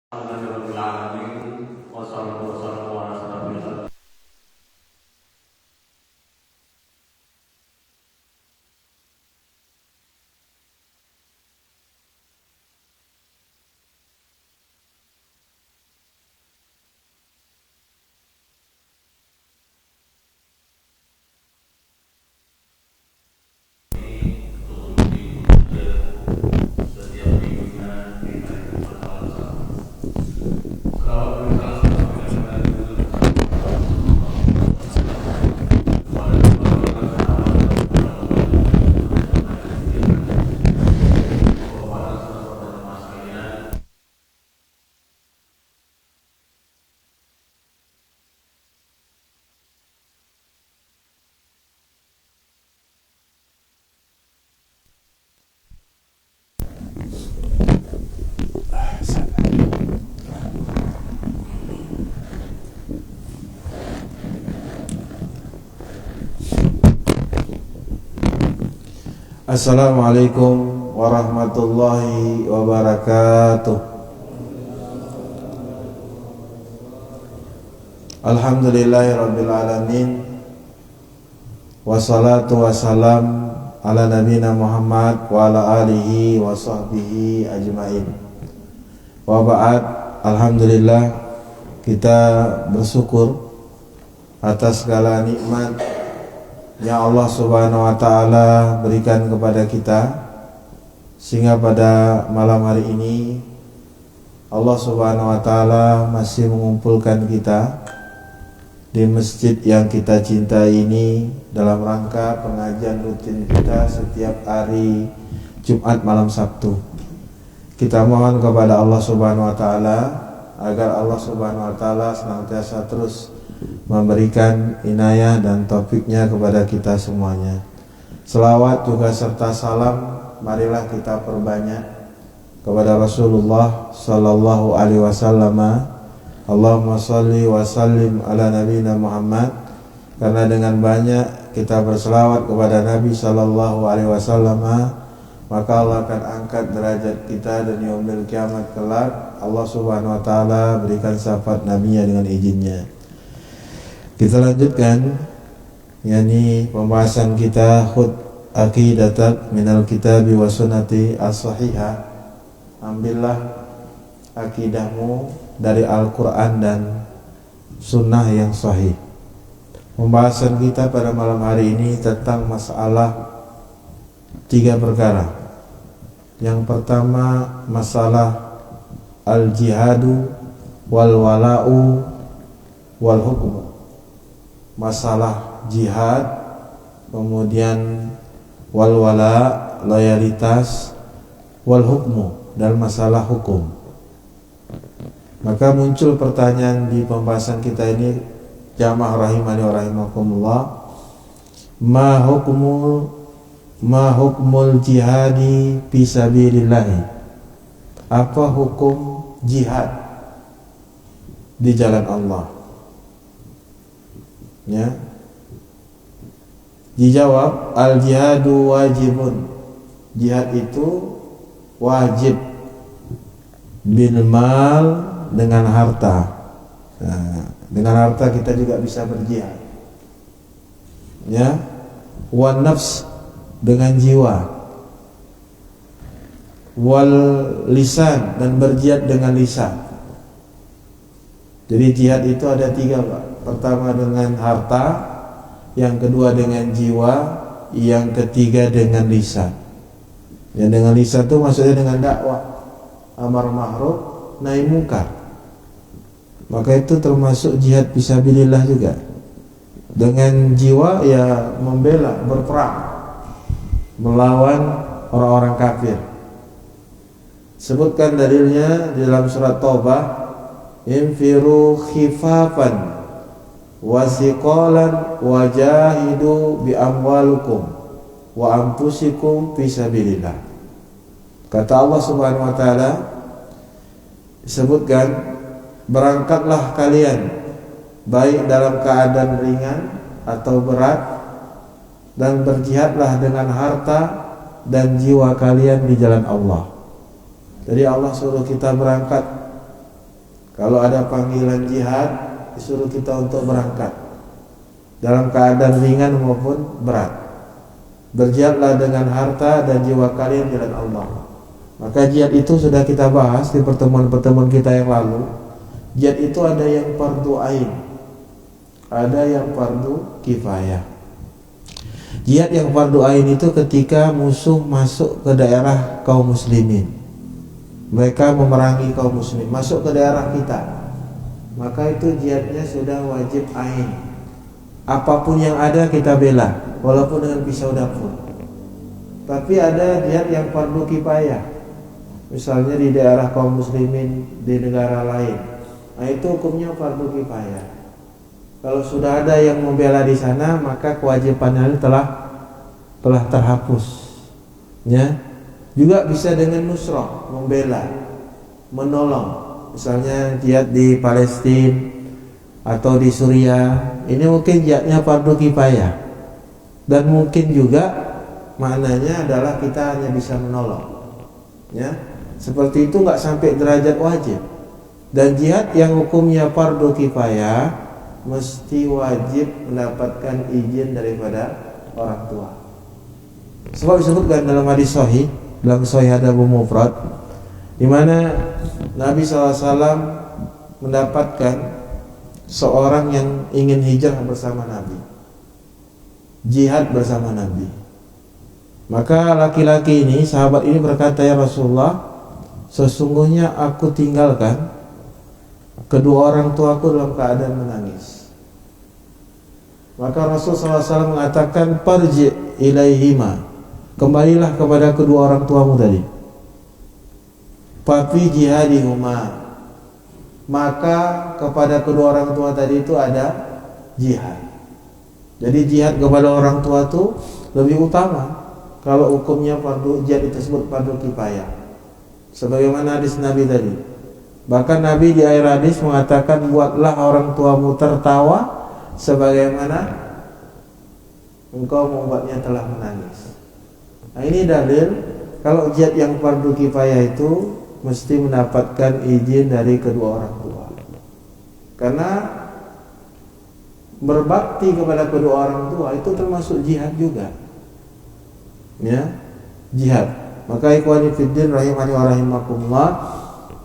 Alhamdulillahirabbil alamin wassalatu wassalamu ala asyrofil anbiya'i. Setiap minggunya kita berdoa bersama. Assalamualaikum warahmatullahi wabarakatuh. Alhamdulillahirabbil alamin. Wassalatu wassalam ala nabiyina Muhammad wa ala alihi wa sahbihi ajmain. Wa ba'd. Alhamdulillah, kita bersyukur atas segala nikmat yang Allah Subhanahu wa taala berikan kepada kita, sehingga pada malam hari ini Allah Subhanahu wa taala masih mengumpulkan kita di masjid yang kita cintai ini dalam rangka pengajian rutin kita setiap hari Jumat malam Sabtu. Kita mohon kepada Allah Subhanahu wa taala agar Allah Subhanahu wa taala senantiasa terus memberikan inayah dan taufiknya kepada kita semuanya. Selawat juga serta salam marilah kita perbanyak kepada Rasulullah sallallahu alaihi wasallam. Allahumma shalli wa sallim ala nabiyina Muhammad. Karena dengan banyak kita berselawat kepada Nabi sallallahu alaihi wasallam, maka Allah akan angkat derajat kita dan yaumil kiamat kelak Allah Subhanahu wa taala berikan syafaat nabinya dengan izinnya. Kita lanjutkan yakni pembahasan kita khud aqidatak minal kitabi wa sunnati as-sahihah. Ambillah akidahmu dari Al-Quran dan sunnah yang sahih. Pembahasan kita pada malam hari ini tentang masalah 3 perkara. Yang pertama masalah al-jihadu wal wala'u wal hukmu. Masalah jihad, kemudian wal wala, loyalitas, wal hukmu, dan masalah hukum. Maka muncul pertanyaan di pembahasan kita ini, jamaah rahimani wa rahimakumullah, ma hukmul jihadi fi sabilillah. Apa hukum jihad di jalan Allah? Ya. Dijawab, al jihadu wajibun. Jihad itu wajib bil mal, dengan harta. Nah, dengan harta kita juga bisa berjihad. Ya. Wan nafs, dengan jiwa. Wal lisan, dan berjihad dengan lisan. Jadi jihad itu ada 3, Pak. Pertama dengan harta, yang kedua dengan jiwa, yang ketiga dengan lisan. Yang dengan lisan itu maksudnya dengan dakwah, amar ma'ruf, nahi munkar. Maka itu termasuk jihad fisabilillah juga. Dengan jiwa ya membela, berperang melawan orang-orang kafir. Sebutkan dalilnya di dalam surat Taubah, infiru khifafan wasiqalan wajahidu bi amwalukum wa anfusikum fi sabilillah. Kata Allah Subhanahu wa taala, disebutkan, berangkatlah kalian baik dalam keadaan ringan atau berat, dan berjihadlah dengan harta dan jiwa kalian di jalan Allah. Jadi Allah suruh kita berangkat Kalau ada panggilan jihad, disuruh kita untuk berangkat dalam keadaan ringan maupun berat. Berjihadlah dengan harta dan jiwa kalian di jalan Allah. Maka jihad itu sudah kita bahas di pertemuan-pertemuan kita yang lalu. Jihad itu ada yang fardu ain, ada yang fardu kifayah. Jihad yang fardu ain itu ketika musuh masuk ke daerah kaum muslimin, mereka memerangi kaum muslimin, masuk ke daerah kita, maka itu jihadnya sudah wajib ain. Apapun yang ada kita bela, walaupun dengan pisau dapur. Tapi ada jihad yang fardu kifayah, misalnya di daerah kaum muslimin di negara lain, nah itu hukumnya fardu kifayah. Kalau sudah ada yang membela di sana, maka kewajibannya telah terhapus. Ya, juga bisa dengan nusrah, membela, menolong. Misalnya jihad di Palestina atau di Suriah, ini mungkin jihadnya fardu kifayah. Dan mungkin juga maknanya adalah kita hanya bisa menolong. Ya, seperti itu nggak sampai derajat wajib. Dan jihad yang hukumnya fardu kifayah mesti wajib mendapatkan izin daripada orang tua. Sebab disebutkan dalam hadis sahih, dalam Sahih Adabul Mufrad, di mana Nabi SAW mendapatkan seorang yang ingin hijrah bersama Nabi, jihad bersama Nabi. Maka laki-laki ini, sahabat ini berkata, "Ya Rasulullah, sesungguhnya aku tinggalkan kedua orang tuaku dalam keadaan menangis." Maka Rasulullah SAW mengatakan, "Parji ilaihima, kembalilah kepada kedua orang tuamu tadi. Fafi jihadihuma, maka kepada kedua orang tua tadi itu ada jihad." Jadi jihad kepada orang tua itu lebih utama. Kalau hukumnya fardu, jihad tersebut fardu kifayah, sebagaimana hadis Nabi tadi. Bahkan Nabi di akhir hadis mengatakan, "Buatlah orang tuamu tertawa sebagaimana engkau membuatnya telah menangis." Nah, ini dalil kalau jihad yang fardu kifayah itu mesti mendapatkan izin dari kedua orang tua. Karena berbakti kepada kedua orang tua itu termasuk jihad juga. Ya, jihad. Maka ikhwani fiddin rahimani wa rahimakumullah,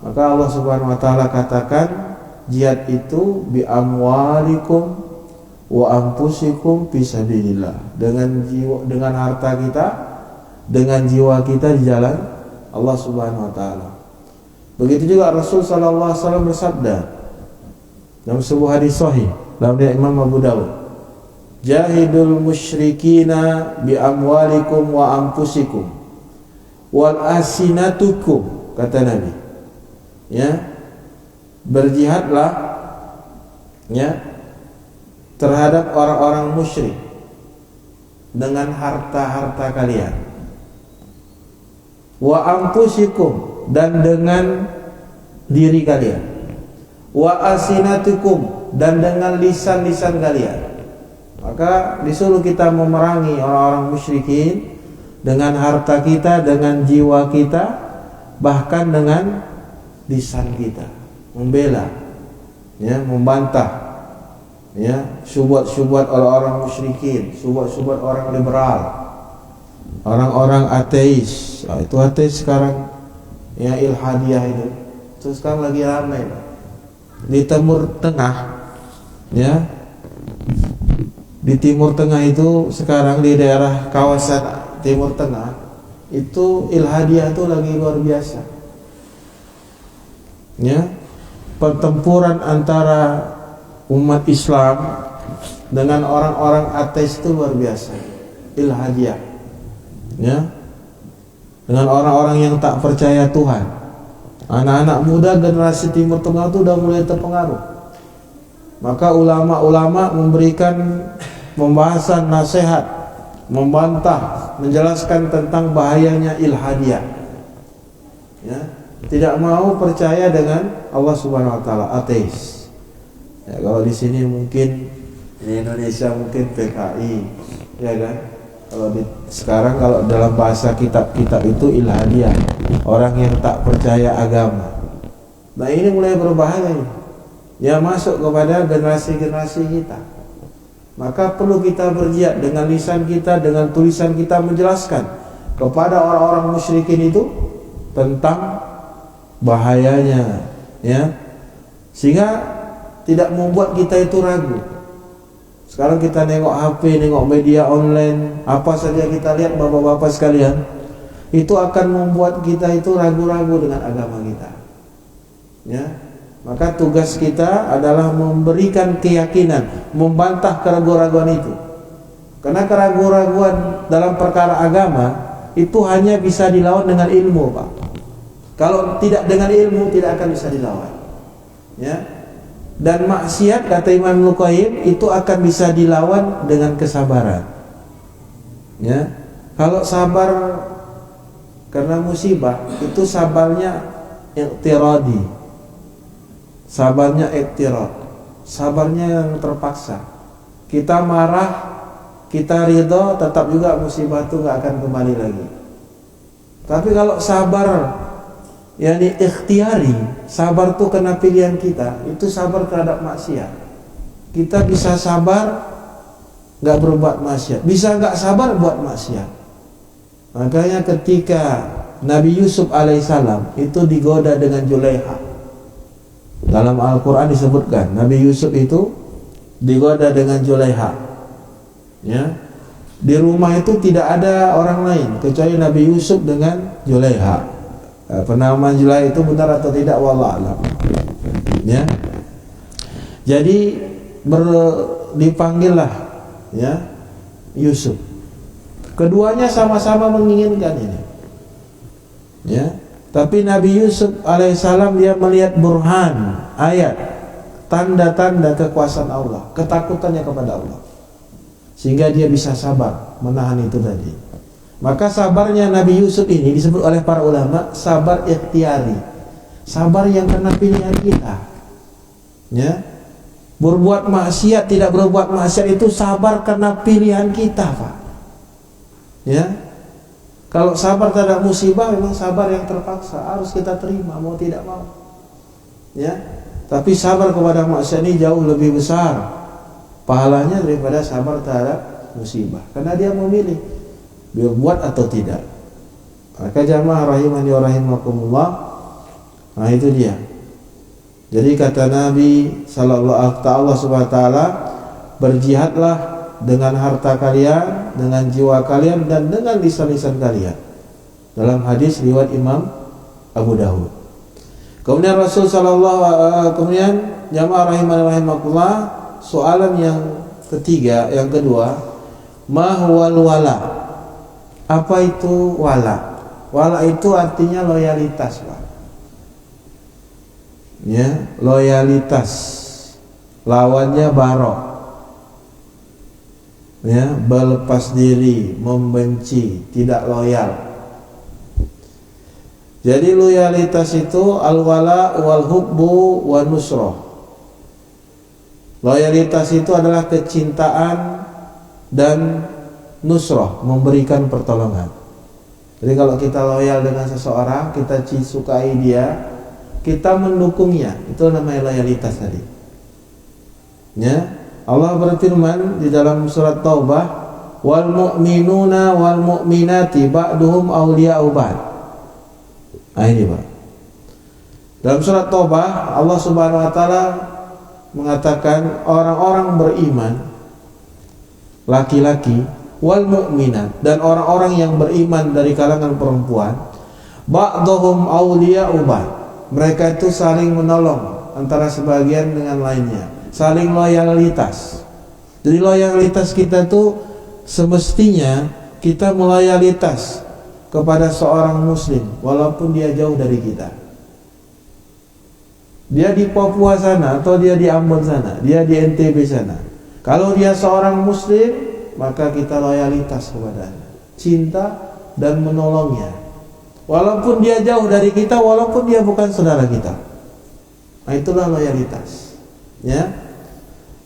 maka Allah Subhanahu wa taala katakan jihad itu bi amwalikum wa anfusikum fisabilillah, dengan jiwa, dengan harta kita, dengan jiwa kita di jalan Allah Subhanahu wa taala. Begitu juga Rasul sallallahu alaihi wasallam bersabda dalam sebuah hadis sahih dalam riwayat Imam Abu Dawud, "Jahidul musyrikina bi amwalikum wa anfusikum wal asinatukum," kata Nabi. Ya, berjihadlah ya terhadap orang-orang musyrik dengan harta-harta kalian, wa anfusikum, dan dengan diri kalian, wa asinatukum, dan dengan lisan-lisan kalian. Maka disuruh kita memerangi orang-orang musyrikin dengan harta kita, dengan jiwa kita, bahkan dengan lisan kita, membela, ya, membantah, ya, syubhat-syubhat orang-orang musyrikin, syubhat-syubhat orang liberal, orang-orang ateis. Nah, itu ateis sekarang, ya, ilhadiyah itu sekarang lagi ramai di Timur Tengah, ya. Di Timur Tengah itu sekarang, di daerah kawasan Timur Tengah itu ilhadiyah itu lagi luar biasa. Ya, pertempuran antara umat Islam dengan orang-orang ateis itu luar biasa. Ilhadiyah, ya, dengan orang-orang yang tak percaya Tuhan. Anak-anak muda generasi Timur Tengah itu udah mulai terpengaruh. Maka ulama-ulama memberikan pembahasan nasihat, membantah, menjelaskan tentang bahayanya ilhadiyah. Ya, tidak mau percaya dengan Allah Subhanahu wa taala, ateis. Ya, kalau di sini mungkin di Indonesia mungkin PKI, ya kan? Kalau sekarang kalau dalam bahasa kitab-kitab itu ilhadiyah, orang yang tak percaya agama. Nah ini mulai berbahaya ini. Ya masuk kepada generasi-generasi kita. Maka perlu kita berjihad dengan lisan kita, dengan tulisan kita menjelaskan kepada orang-orang musyrikin itu tentang bahayanya, ya, sehingga tidak membuat kita itu ragu. Sekarang kita nengok HP, nengok media online, apa saja kita lihat bapak-bapak sekalian, itu akan membuat kita itu ragu-ragu dengan agama kita. Ya, maka tugas kita adalah memberikan keyakinan, membantah keraguan-raguan itu. Karena keraguan-raguan dalam perkara agama itu hanya bisa dilawan dengan ilmu, Pak. Kalau tidak dengan ilmu tidak akan bisa dilawan. Ya. Dan maksiat kata Imam Al-Qayyim itu akan bisa dilawan dengan kesabaran. Ya. Kalau sabar karena musibah itu sabarnya iqtiradi. Sabarnya iqtirad. Sabarnya yang terpaksa. Kita marah, kita ridho, tetap juga musibah itu nggak akan kembali lagi. Tapi kalau sabar yakni ikhtiari, sabar itu kena pilihan kita, itu sabar terhadap maksiat. Kita bisa sabar nggak berbuat maksiat, bisa nggak sabar buat maksiat. Makanya ketika Nabi Yusuf alaihissalam itu digoda dengan Zulaiha, dalam Al-Quran disebutkan Nabi Yusuf itu digoda dengan Zulaiha. Ya, di rumah itu tidak ada orang lain kecuali Nabi Yusuf dengan Zulaiha. Penamaan Zulaiha itu benar atau tidak wallah alam. Ya, jadi dipanggillah ya Yusuf. Keduanya sama-sama menginginkan ini. Ya, tapi Nabi Yusuf alaihissalam dia melihat burhan, ayat, tanda-tanda kekuasaan Allah, ketakutannya kepada Allah, sehingga dia bisa sabar menahan itu tadi. Maka sabarnya Nabi Yusuf ini disebut oleh para ulama sabar ikhtiari, sabar yang kena pilihan kita. Ya, berbuat maksiat tidak berbuat maksiat itu sabar karena pilihan kita, Pak. Ya, kalau sabar terhadap musibah memang sabar yang terpaksa, harus kita terima mau tidak mau. Ya, tapi sabar kepada maksiat ini jauh lebih besar pahalanya daripada sabar terhadap musibah, karena dia memilih berbuat atau tidak. Maka jamaah rahimani wa rahimakumullah, nah itu dia. Jadi kata Nabi sallallahu alaihi wasallam, berjihadlah dengan harta kalian, dengan jiwa kalian, dan dengan lisan-lisan kalian. Dalam hadis riwayat Imam Abu Dawud. Kemudian Rasul kemudian jamaah rahimani wa rahimakumullah, soalan yang ketiga, yang kedua, ma huwal wala? Apa itu wala? Wala itu artinya loyalitas, Pak. Ya, loyalitas. Lawannya barok. Ya, berlepas diri, membenci, tidak loyal. Jadi loyalitas itu al-wala wal hubbu wan nusrah. Loyalitas itu adalah kecintaan dan nusrah, memberikan pertolongan. Jadi kalau kita loyal dengan seseorang, kita sukai dia, kita mendukungnya, itu namanya loyalitas tadi. Ya, Allah berfirman di dalam surat Taubah, wal mu'minuna wal mu'minati ba'duhum awliya'u ba'd. Nah ini, Pak. Dalam surat Taubah Allah Subhanahu wa taala mengatakan orang-orang beriman laki-laki wal mu'minat, dan orang-orang yang beriman dari kalangan perempuan, ba'dhum awliya'u ba'd. Mereka itu saling menolong antara sebagian dengan lainnya, saling loyalitas. Jadi loyalitas kita tuh semestinya kita meloyalitas kepada seorang muslim walaupun dia jauh dari kita. Dia di Papua sana atau dia di Ambon sana, dia di NTB sana. Kalau dia seorang muslim, maka kita loyalitas kepadanya, cinta dan menolongnya, walaupun dia jauh dari kita, walaupun dia bukan saudara kita. Nah, itulah loyalitas. Ya,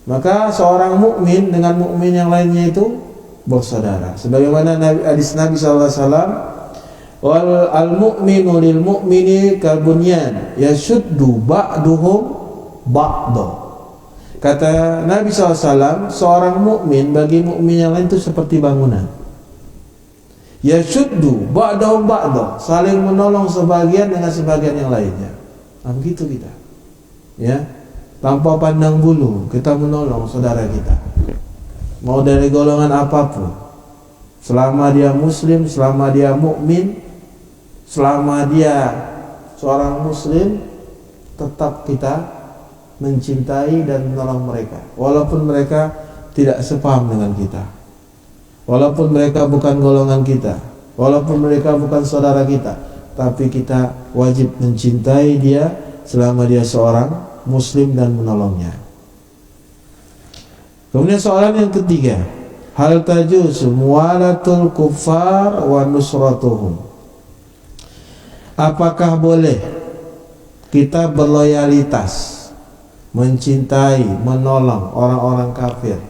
maka seorang mukmin dengan mukmin yang lainnya itu bersaudara. Sebagaimana hadis Nabi SAW, Wal al-mu'minu lil mu'mini kalbunyan yashuddu ba'duhum ba'da. Kata Nabi SAW, seorang mukmin bagi mukmin yang lain itu seperti bangunan. Yashuddu ba'dahum ba'da, saling menolong sebagian dengan sebagian yang lainnya. Nah, begitu kita. Ya, tanpa pandang bulu kita menolong saudara kita. Mau dari golongan apapun, selama dia muslim, selama dia mukmin, selama dia seorang muslim, tetap kita mencintai dan menolong mereka, walaupun mereka tidak sepaham dengan kita, walaupun mereka bukan golongan kita, walaupun mereka bukan saudara kita, tapi kita wajib mencintai dia selama dia seorang muslim dan menolongnya. Kemudian soalan yang ketiga, hal tajuzu muwalatul kuffar wa nusratuhum. Apakah boleh kita berloyalitas, mencintai, menolong orang-orang kafir?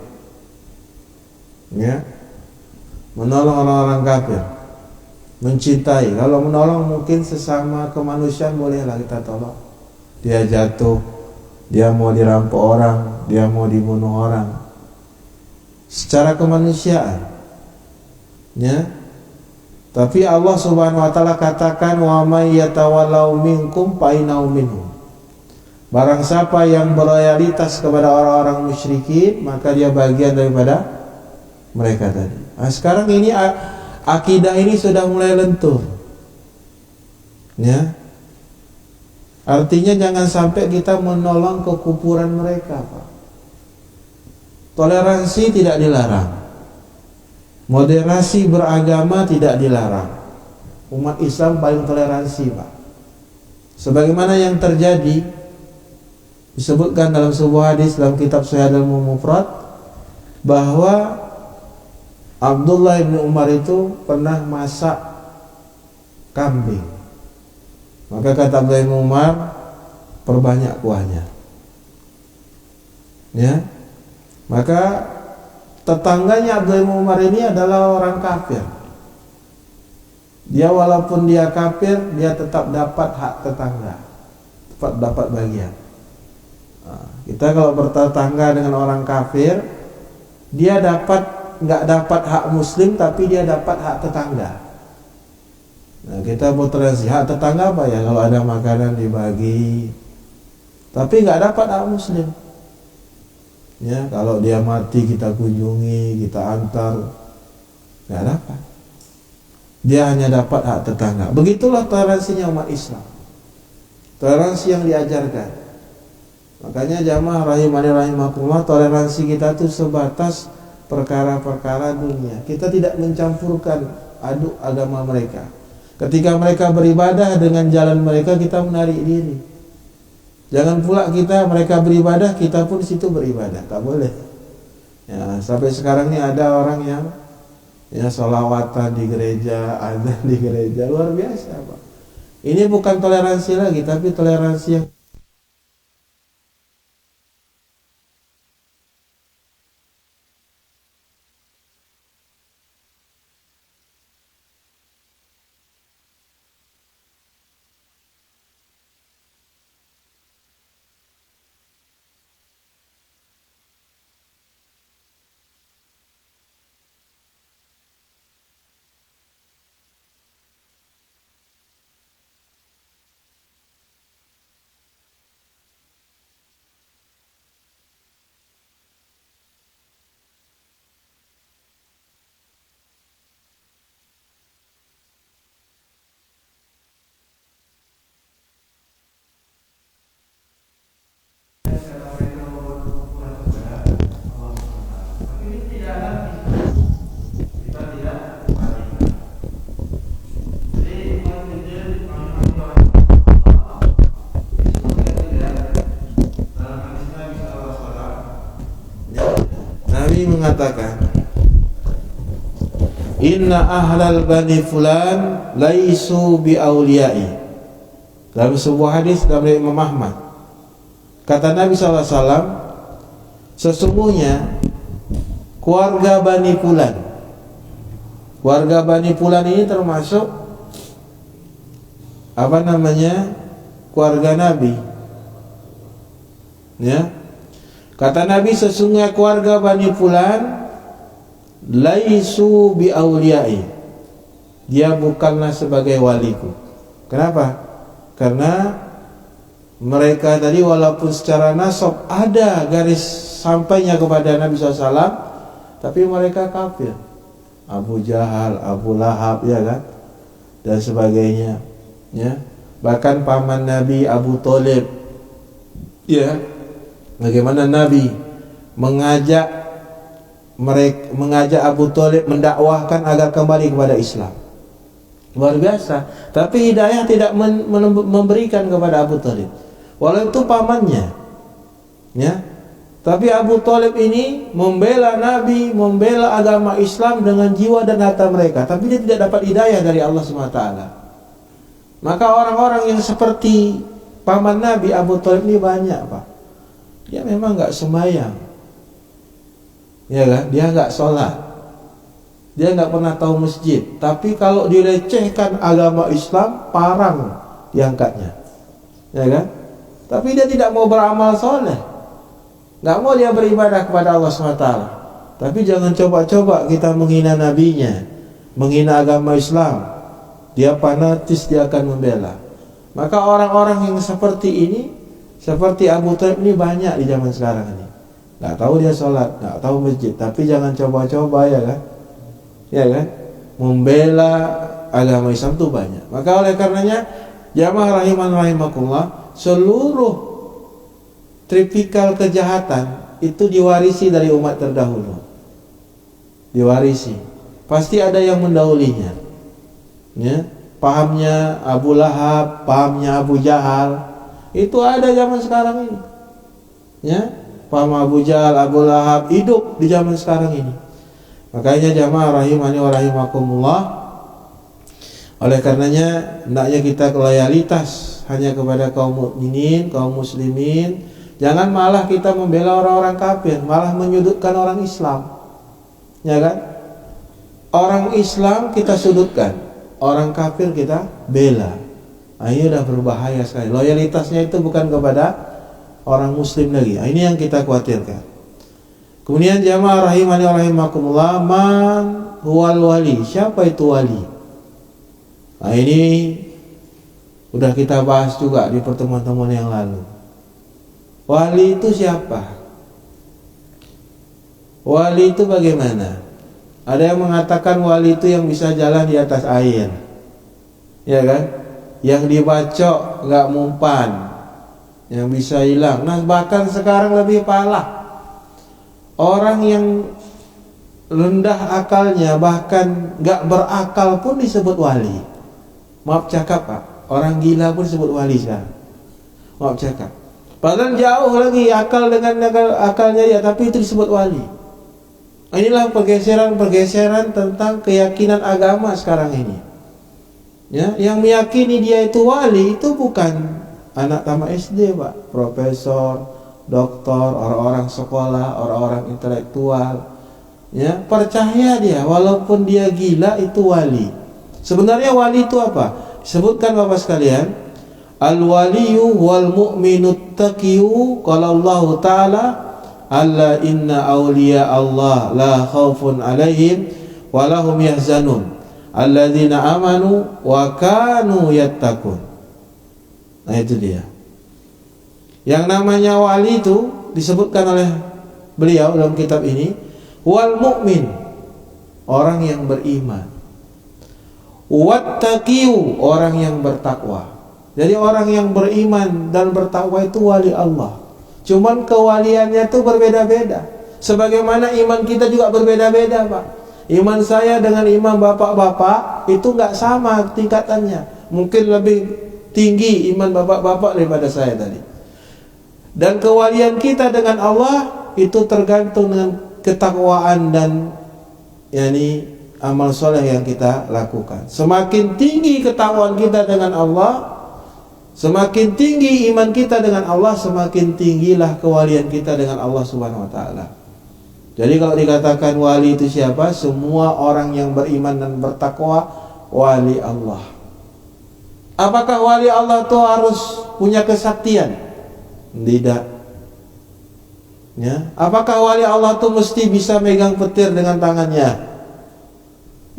Ya, menolong orang-orang kafir, mencintai. Kalau menolong mungkin sesama kemanusiaan bolehlah kita tolong. Dia jatuh, dia mau dirampok orang, dia mau dibunuh orang, secara kemanusiaan, ya. Tapi Allah Subhanahu wa taala katakan, wa may yatawallau minkum fa innahu minhum. Barang siapa yang berloyalitas kepada orang-orang musyrikin, maka dia bagian daripada mereka tadi. Nah, sekarang ini akidah ini sudah mulai lentur. Ya. Artinya jangan sampai kita menolong kekufuran mereka, Pak. Toleransi tidak dilarang, moderasi beragama tidak dilarang. Umat Islam paling toleransi, Pak. Sebagaimana yang terjadi disebutkan dalam sebuah hadis dalam kitab Sahih al-Mufrad, bahwa Abdullah bin Umar itu pernah masak kambing. Maka kata Abdullah bin Umar, perbanyak kuahnya. Ya. Maka tetangganya Abdullah bin Umar ini adalah orang kafir. Dia walaupun dia kafir, dia tetap dapat hak tetangga, tetap dapat bagian. Nah, kita kalau bertetangga dengan orang kafir, dia nggak dapat hak muslim, tapi dia dapat hak tetangga. Nah, kita mau toleransi hak tetangga apa ya? Kalau ada makanan dibagi, tapi nggak dapat hak muslim. Ya, kalau dia mati kita kunjungi, kita antar, nggak dapat. Dia hanya dapat hak tetangga. Begitulah toleransinya umat Islam. Toleransi yang diajarkan. Makanya jamaah rahimani rahimakumullah, toleransi kita tuh sebatas perkara-perkara dunia. Kita tidak mencampurkan aduk agama mereka. Ketika mereka beribadah dengan jalan mereka, kita menarik diri. Jangan pula mereka beribadah, kita pun situ beribadah. Tak boleh. Ya, sampai sekarang ini ada orang yang sholawatan di gereja, azan di gereja, luar biasa, Pak. Ini bukan toleransi lagi, tapi toleransi yang mengatakan, inna ahlal bani fulan laisu bi auliyai. Dalam sebuah hadis dari Imam Ahmad, kata Nabi SAW, sesungguhnya keluarga Bani Fulan ini termasuk keluarga Nabi. Ya. Kata Nabi, sesungguhnya keluarga Bani Fulan laisu bi auliyai. Dia bukanlah sebagai waliku. Kenapa? Karena mereka tadi walaupun secara nasab ada garis sampainya kepada Nabi SAW, tapi mereka kafir. Abu Jahal, Abu Lahab, ya kan, dan sebagainya. Ya, bahkan paman Nabi Abu Thalib. Ya, bagaimana Nabi mengajak Abu Thalib mendakwahkan agar kembali kepada Islam. Luar biasa. Tapi hidayah tidak memberikan kepada Abu Thalib. Walau itu pamannya. Ya. Tapi Abu Thalib ini membela Nabi, membela agama Islam dengan jiwa dan harta mereka. Tapi dia tidak dapat hidayah dari Allah SWT. Maka orang-orang yang seperti paman Nabi Abu Thalib ini banyak, Pak. Dia memang enggak sembahyang. Ya kan? Dia enggak sholat. Dia enggak pernah tahu masjid. Tapi kalau dilecehkan agama Islam, parang diangkatnya. Ya kan? Tapi dia tidak mau beramal soleh. Enggak mau dia beribadah kepada Allah SWT. Tapi jangan coba-coba kita menghina nabinya, menghina agama Islam. Dia fanatis, dia akan membela. Maka orang-orang yang seperti ini, seperti Abu Thalib ini banyak di zaman sekarang ini. Nggak tahu dia sholat, nggak tahu masjid, tapi jangan coba-coba, ya kan? Ya kan? Membela agama Islam itu banyak. Maka oleh karenanya, jamaah rahimakumullah, seluruh tipikal kejahatan itu diwarisi dari umat terdahulu. Diwarisi. Pasti ada yang mendahulinya. Ya, pahamnya Abu Lahab, pahamnya Abu Jahal, itu ada zaman sekarang ini. Ya. Paham Abu Jahal, Abu Lahab hidup di zaman sekarang ini. Makanya jamaah rahimani wa rahimakumullah, oleh karenanya hendaknya kita loyalitas hanya kepada kaum mukminin, kaum muslimin. Jangan malah kita membela orang-orang kafir, malah menyudutkan orang Islam. Ya kan? Orang Islam kita sudutkan, orang kafir kita bela. Nah, ini udah berbahaya sekali. Loyalitasnya itu bukan kepada orang muslim lagi. Nah, ini yang kita khawatirkan. Kemudian jamaah rahimani wa rahimakumullah, man huwal wali? Siapa itu wali? Nah, ini udah kita bahas juga di pertemuan-pertemuan yang lalu. Wali itu siapa? Wali itu bagaimana? Ada yang mengatakan wali itu yang bisa jalan di atas air. Ya kan? Yang dibacok enggak mumpan, yang bisa hilang. Nah, bahkan sekarang lebih parah. Orang yang rendah akalnya, bahkan gak berakal pun disebut wali. Maaf cakap, Pak, orang gila pun disebut wali sekarang. Maaf cakap. Padahal jauh lagi akal dengan akalnya dia, tapi itu disebut wali. Inilah pergeseran tentang keyakinan agama sekarang ini. Ya, yang meyakini dia itu wali itu bukan anak tamat SD, Pak, profesor, doktor, orang-orang sekolah, orang-orang intelektual. Ya, percaya dia walaupun dia gila itu wali. Sebenarnya wali itu apa? Sebutkan Bapak sekalian, al-waliyu wal mu'minut taqiyu, qala Allah Ta'ala, alla inna awliya Allah la khaufun alaihim wa lahum yahzanun alladzina amanu wa kanu yattaqun. Nah, itu dia. Yang namanya wali itu disebutkan oleh beliau dalam kitab ini, wal mu'min, orang yang beriman, wattaqiyu, orang yang bertakwa. Jadi orang yang beriman dan bertakwa itu wali Allah. Cuman kewaliannya itu berbeda-beda. Sebagaimana iman kita juga berbeda-beda, Pak. Iman saya dengan iman bapak-bapak itu enggak sama tingkatannya. Mungkin lebih tinggi iman bapak-bapak daripada saya tadi. Dan kewalian kita dengan Allah itu tergantung dengan ketakwaan dan amal soleh yang kita lakukan. Semakin tinggi ketakwaan kita dengan Allah, semakin tinggi iman kita dengan Allah, semakin tinggilah kewalian kita dengan Allah Subhanahu wa taala. Jadi kalau dikatakan wali itu siapa? Semua orang yang beriman dan bertakwa wali Allah. Apakah wali Allah itu harus punya kesaktian? Tidak. Ya. Apakah wali Allah itu mesti bisa megang petir dengan tangannya?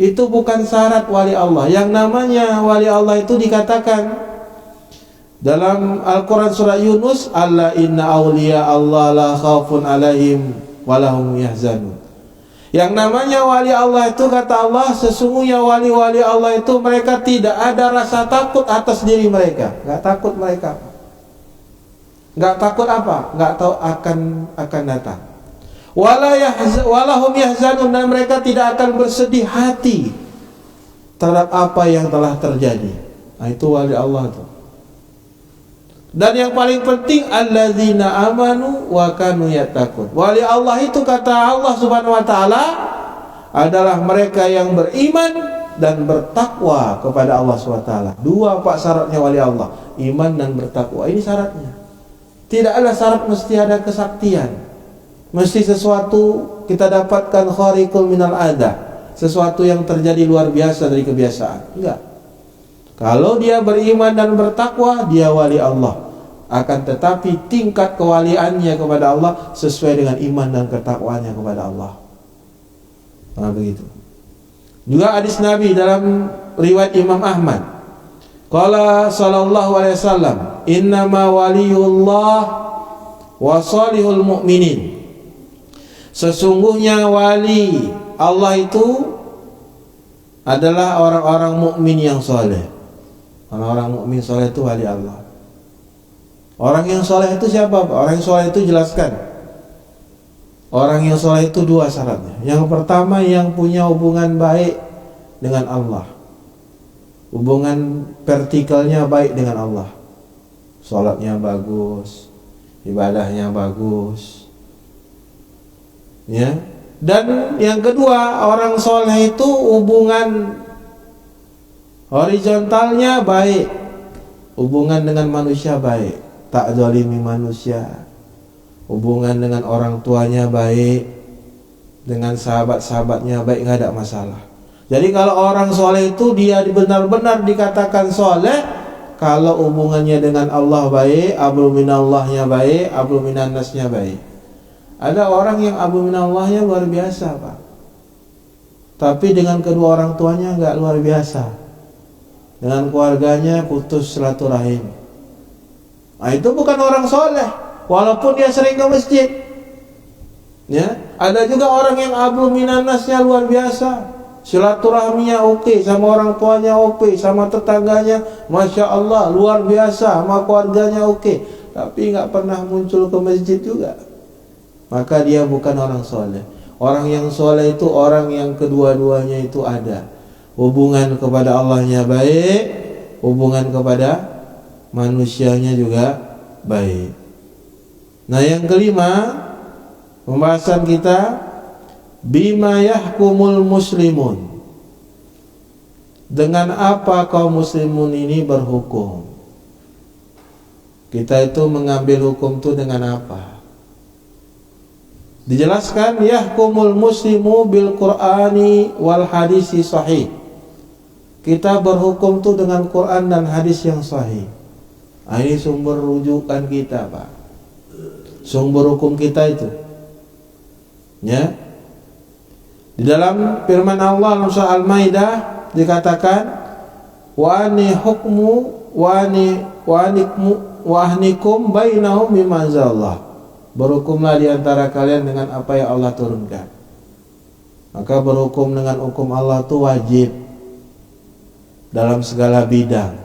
Itu bukan syarat wali Allah. Yang namanya wali Allah itu dikatakan dalam Al-Quran surah Yunus, Alla inna awliya Allah la khawfun alaihim walahum yahzanun. Yang namanya wali Allah itu, kata Allah, sesungguhnya wali-wali Allah itu mereka tidak ada rasa takut atas diri mereka. Gak takut mereka. Gak takut apa? Gak tahu akan datang. Walahum yahzanun, dan mereka tidak akan bersedih hati terhadap apa yang telah terjadi. Nah, itu wali Allah itu. Dan yang paling penting, alladzina amanu wa kanu yattaqun. Wali Allah itu, kata Allah Subhanahu wa taala, adalah mereka yang beriman dan bertakwa kepada Allah Subhanahu wa taala. Dua pak syaratnya wali Allah, iman dan bertakwa. Ini syaratnya. Tidak ada syarat mesti ada kesaktian. Mesti sesuatu kita dapatkan khariqul minal ada, sesuatu yang terjadi luar biasa dari kebiasaan. Enggak. Kalau dia beriman dan bertakwa, dia wali Allah. Akan tetapi tingkat kewaliannya kepada Allah sesuai dengan iman dan ketakwaannya kepada Allah. Nah, begitu. Juga hadis Nabi dalam riwayat Imam Ahmad. Qala sallallahu alaihi wasallam, innama waliyullah wa salihul mu'minin. Sesungguhnya wali Allah itu adalah orang-orang mukmin yang soleh. Orang-orang mukmin soleh itu wali Allah. Orang yang soleh itu siapa? Orang yang soleh itu jelaskan. Orang yang soleh itu dua syaratnya. Yang pertama, yang punya hubungan baik dengan Allah. Hubungan vertikalnya baik dengan Allah. Sholatnya bagus, ibadahnya bagus. Ya. Dan yang kedua, orang soleh itu hubungan horizontalnya baik, hubungan dengan manusia baik, tak zalimi manusia, hubungan dengan orang tuanya baik, dengan sahabat-sahabatnya baik, nggak ada masalah. Jadi kalau orang soleh itu dia benar-benar dikatakan soleh kalau hubungannya dengan Allah baik, ablu minallahnya baik, ablu minannasnya baik. Ada orang yang ablu minallahnya luar biasa, Pak, tapi dengan kedua orang tuanya nggak luar biasa. Dengan keluarganya putus silaturahim. Nah, itu bukan orang soleh, walaupun dia sering ke masjid. Ya, ada juga orang yang ablu minannasnya luar biasa, silaturahminya oke, sama orang tuanya oke, sama tetangganya masya Allah luar biasa, sama keluarganya oke, tapi nggak pernah muncul ke masjid juga. Maka dia bukan orang soleh. Orang yang soleh itu orang yang kedua-duanya itu ada. Hubungan kepada Allahnya baik, hubungan kepada manusianya juga baik. Nah, yang kelima, pembahasan kita, bima yahkumul muslimun. Dengan apa kaum muslimun ini berhukum? Kita itu mengambil hukum itu dengan apa? Dijelaskan, yahkumul muslimu bil Qur'ani wal hadisi sahih. Kita berhukum tuh dengan Quran dan hadis yang sahih. Nah, ini sumber rujukan kita, Pak. Sumber hukum kita itu. Ya. Di dalam firman Allah dalam surah Al-Maidah dikatakan, wa ani hukmu wa anikmu wa ahnikum bainahum bima anzalallah. Berhukumlah di antara kalian dengan apa yang Allah turunkan. Maka berhukum dengan hukum Allah itu wajib dalam segala bidang,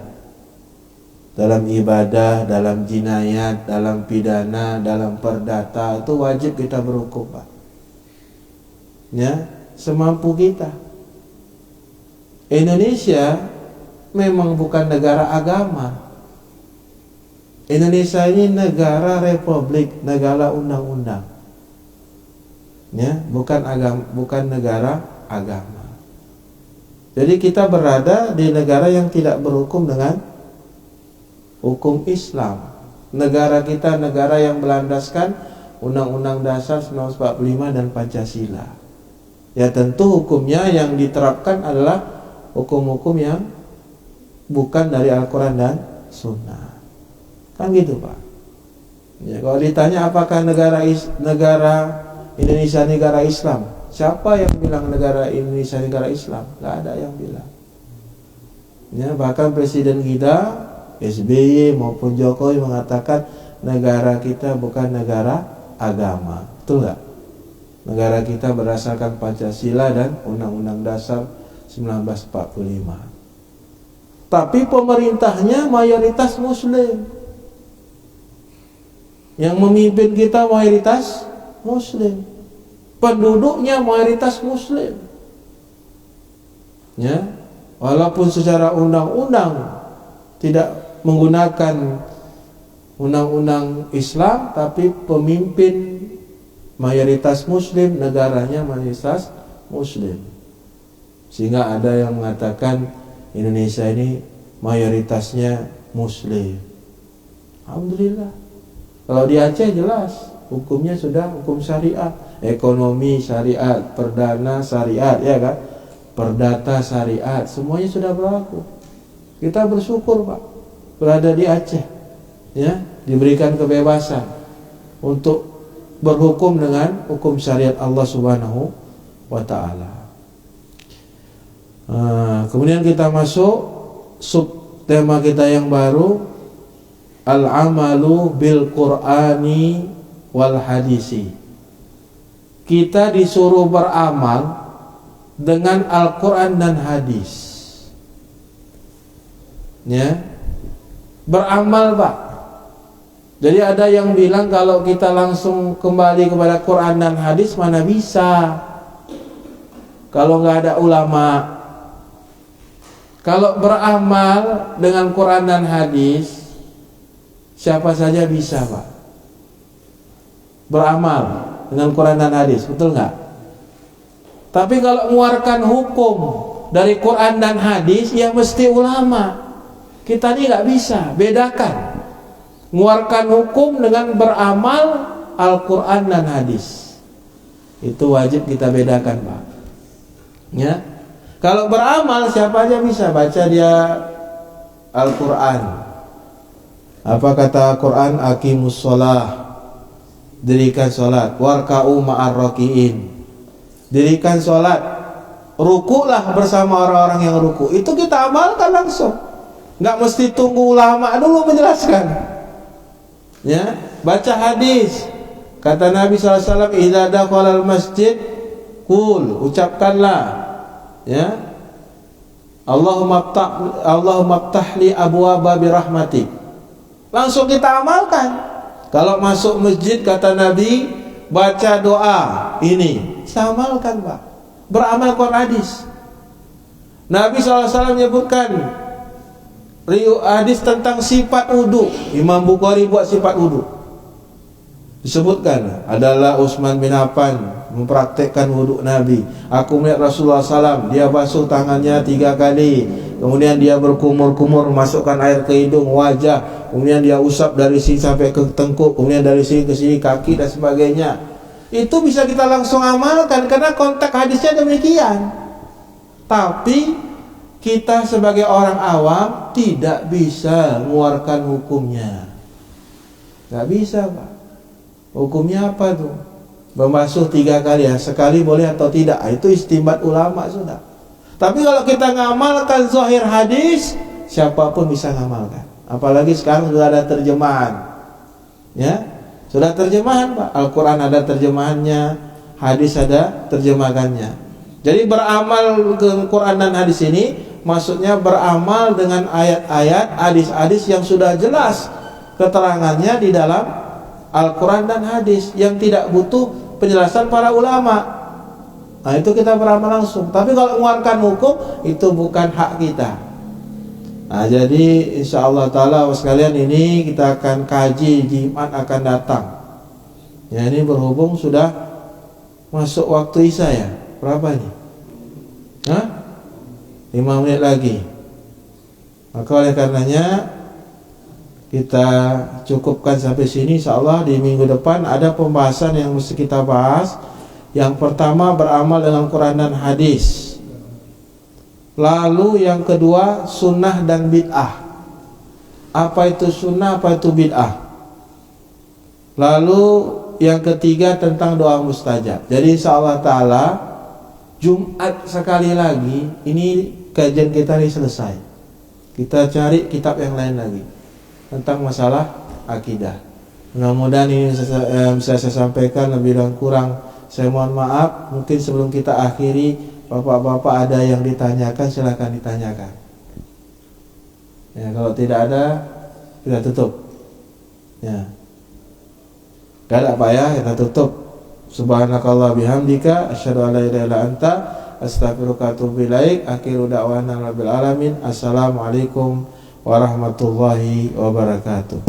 dalam ibadah, dalam jinayat, dalam pidana, dalam perdata, itu wajib kita berhukum, Pak. Ya, semampu kita. Indonesia memang bukan negara agama. Indonesia ini negara republik, negara undang-undang. Ya, bukan negara agama. Jadi kita berada di negara yang tidak berhukum dengan hukum Islam. Negara kita negara yang berlandaskan Undang-Undang Dasar 1945 dan Pancasila. Ya, tentu hukumnya yang diterapkan adalah hukum-hukum yang bukan dari Al-Quran dan Sunnah. Kan gitu Pak. Ya, kalau ditanya apakah negara Indonesia negara Islam, siapa yang bilang negara Indonesia negara Islam? Gak ada yang bilang. Ya, bahkan Presiden kita SBY maupun Jokowi mengatakan negara kita bukan negara agama. Betul gak? Negara kita berdasarkan Pancasila dan Undang-Undang Dasar 1945. Tapi pemerintahnya mayoritas Muslim. Yang memimpin kita mayoritas Muslim. Penduduknya mayoritas Muslim. Ya, walaupun secara undang-undang tidak menggunakan undang-undang Islam, tapi pemimpin mayoritas Muslim, negaranya mayoritas Muslim. Sehingga ada yang mengatakan Indonesia ini mayoritasnya Muslim. Alhamdulillah. Kalau di Aceh jelas hukumnya sudah hukum syariat, ekonomi syariat, perdana syariat, ya kan? Perdata syariat, semuanya sudah berlaku. Kita bersyukur Pak, berada di Aceh, ya, diberikan kebebasan untuk berhukum dengan hukum syariat Allah Subhanahu wa Ta'ala. Kemudian kita masuk sub tema kita yang baru, al-amalu bil Qur'ani wal hadisi. Kita disuruh beramal dengan Al-Quran dan hadis. Ya, beramal Pak. Jadi ada yang bilang kalau kita langsung kembali kepada Quran dan hadis, mana bisa kalau nggak ada ulama. Kalau beramal dengan Quran dan hadis, siapa saja bisa Pak beramal dengan Quran dan hadis, betul nggak? Tapi kalau mengeluarkan hukum dari Quran dan hadis, ya mesti ulama. Kita ini nggak bisa bedakan mengeluarkan hukum dengan beramal Al-Quran dan hadis. Itu wajib kita bedakan Pak. Ya, kalau beramal siapa aja bisa, baca dia Al-Quran. Apa kata Quran? Aqimus sholah, dirikan sholat. Warka'u ma'ar raki'in, dirikan sholat. Rukulah bersama orang-orang yang ruku. Itu kita amalkan langsung, nggak mesti tunggu ulama dulu menjelaskan. Ya, baca hadis. Kata Nabi SAW, idza dakhalal masjid qul, ucapkanlah, ya, Allahumma ftah li abwaaba bi rahmatik. Langsung kita amalkan. Kalau masuk masjid, kata Nabi, baca doa ini, kita amalkan Pak. Beramal Quran hadis. Nabi SAW menyebutkan hadis tentang sifat wudu. Imam Bukhari buat sifat wudu. Disebutkan adalah Utsman bin Affan mempraktekkan wudu Nabi. Aku melihat Rasulullah SAW, dia basuh tangannya 3 kali, kemudian dia berkumur-kumur, masukkan air ke hidung, wajah, kemudian dia usap dari sini sampai ke tengkuk, kemudian dari sini ke sini kaki dan sebagainya. Itu bisa kita langsung amalkan karena konteks hadisnya demikian. Tapi kita sebagai orang awam tidak bisa mengeluarkan hukumnya. Gak bisa Pak. Hukumnya apa tuh? Membasuh 3 kali, ya, sekali boleh atau tidak, itu istimbat ulama sudah. Tapi kalau kita ngamalkan zahir hadis, siapapun bisa ngamalkan. Apalagi sekarang sudah ada terjemahan, ya, sudah terjemahan Pak. Al-Quran ada terjemahannya, hadis ada terjemahannya. Jadi beramal ke Quran dan hadis ini maksudnya beramal dengan ayat-ayat, hadis-hadis yang sudah jelas keterangannya di dalam Al-Quran dan hadis, yang tidak butuh penjelasan para ulama. Nah itu kita beramal langsung. Tapi kalau mengeluarkan hukum, itu bukan hak kita. Nah jadi insya Allah ta'ala sekalian, ini kita akan kaji Jumat akan datang. Ya, ini berhubung sudah masuk waktu Isya ya. Berapa ini? 5 menit lagi. Maka oleh karenanya kita cukupkan sampai sini. InsyaAllah di minggu depan ada pembahasan yang mesti kita bahas. Yang pertama, beramal dengan Quran dan hadis. Lalu yang kedua sunnah dan bid'ah. Apa itu sunnah, apa itu bid'ah? Lalu yang ketiga tentang doa mustajab. Jadi insyaallah ta'ala Jumat sekali lagi ini kajian kita ini selesai. Kita cari kitab yang lain lagi tentang masalah akidah. Mudah-mudahan ini bisa saya sampaikan, lebih dan kurang saya mohon maaf. Mungkin sebelum kita akhiri, bapak-bapak ada yang ditanyakan, silakan ditanyakan. Ya, kalau tidak ada kita tutup. Ya. Gak ada Pak ya, kita tutup. Subhanakallah bihamdika asyhadu an la ilaha illa anta astaghfiruka wa atubu ilaik. Akhiru da'wana rabbil alamin. Assalamualaikum warahmatullahi wabarakatuh.